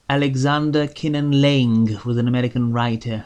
Alexander Kinnan Laing was an American writer.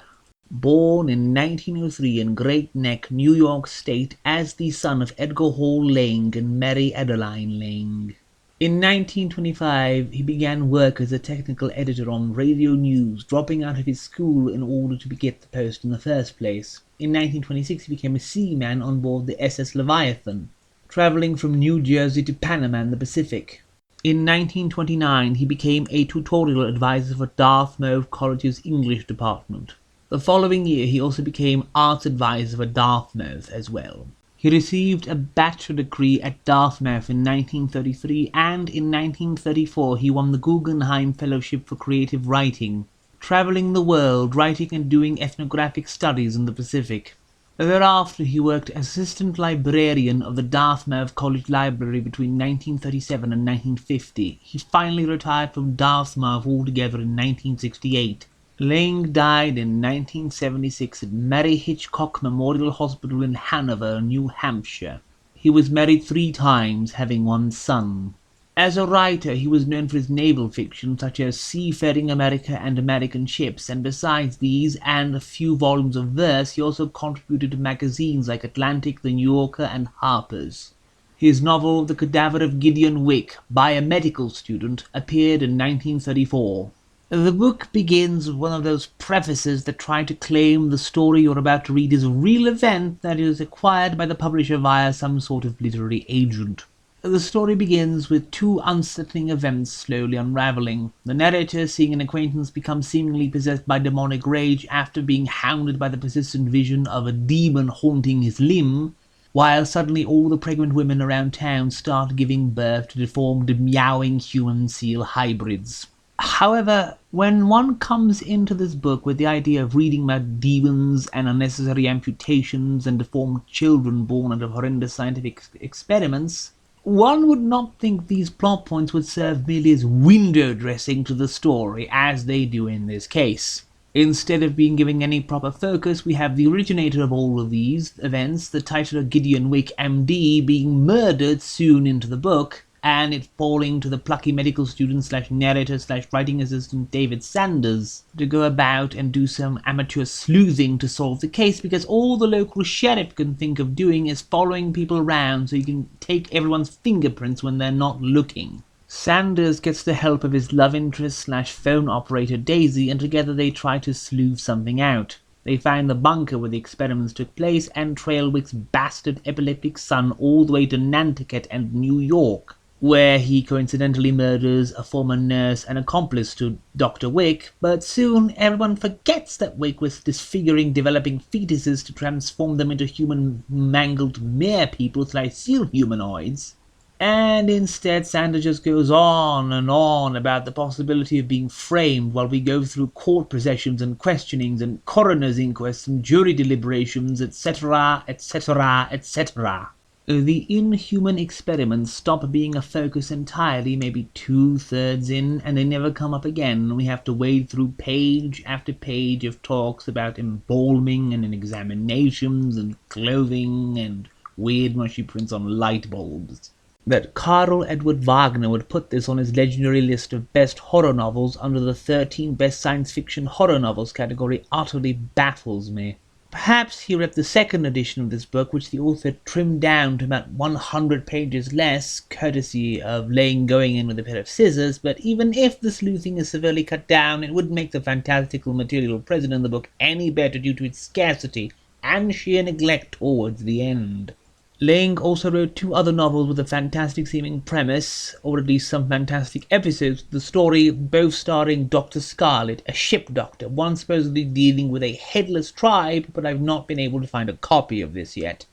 Born in 1903 in Great Neck, New York State, as the son of Edgar Hall Laing and Mary Adeline Laing. In 1925, he began work as a technical editor on radio news, dropping out of his school in order to get the post in the first place. In 1926, he became a seaman on board the SS Leviathan, traveling from New Jersey to Panama in the Pacific. In 1929, he became a tutorial advisor for Dartmouth College's English department. The following year, he also became arts advisor for Dartmouth as well. He received a bachelor degree at Dartmouth in 1933, and in 1934 he won the Guggenheim Fellowship for Creative Writing, traveling the world writing and doing ethnographic studies in the Pacific. Thereafter he worked as assistant librarian of the Dartmouth College Library between 1937 and 1950. He finally retired from Dartmouth altogether in 1968. Laing died in 1976 at Mary Hitchcock Memorial Hospital in Hanover, New Hampshire. He was married 3 times, having 1 son. As a writer, he was known for his naval fiction such as Seafaring America and American Ships, and besides these and a few volumes of verse, he also contributed to magazines like Atlantic, The New Yorker, and Harper's. His novel The Cadaver of Gideon Wyck, by a medical student, appeared in 1934. The book begins with one of those prefaces that try to claim the story you're about to read is a real event that is acquired by the publisher via some sort of literary agent. The story begins with 2 unsettling events slowly unraveling. The narrator, seeing an acquaintance become seemingly possessed by demonic rage after being hounded by the persistent vision of a demon haunting his limb, while suddenly all the pregnant women around town start giving birth to deformed, meowing human seal hybrids. However, when one comes into this book with the idea of reading about demons and unnecessary amputations and deformed children born out of horrendous scientific experiments, one would not think these plot points would serve merely as window dressing to the story, as they do in this case. Instead of being given any proper focus, we have the originator of all of these events, the titular Gideon Wyck, MD, being murdered soon into the book, and it falling to the plucky medical student slash narrator slash writing assistant David Sanders to go about and do some amateur sleuthing to solve the case, because all the local sheriff can think of doing is following people around so he can take everyone's fingerprints when they're not looking. Sanders gets the help of his love interest slash phone operator Daisy, and together they try to sleuth something out. They find the bunker where the experiments took place and trail Wyck's bastard epileptic son all the way to Nantucket and New York, where he coincidentally murders a former nurse and accomplice to Dr. Wyck, but soon everyone forgets that Wyck was disfiguring developing fetuses to transform them into human mangled mere people slash seal humanoids. And instead Sanders just goes on and on about the possibility of being framed while we go through court processions and questionings and coroner's inquests and jury deliberations, etc., etc., etc. The inhuman experiments stop being a focus entirely, maybe 2/3 in, and they never come up again. We have to wade through page after page of talks about embalming and examinations and clothing and weird mushy prints on light bulbs. That Karl Edward Wagner would put this on his legendary list of best horror novels under the 13 best science fiction horror novels category utterly baffles me. Perhaps he read the second edition of this book, which the author trimmed down to about 100 pages less, courtesy of Laing going in with a pair of scissors, but even if the sleuthing is severely cut down, it wouldn't make the fantastical material present in the book any better due to its scarcity and sheer neglect towards the end. Laing also wrote 2 other novels with a fantastic-seeming premise, or at least some fantastic episodes of the story, both starring Dr. Scarlet, a ship doctor, one supposedly dealing with a headless tribe, but I've not been able to find a copy of this yet.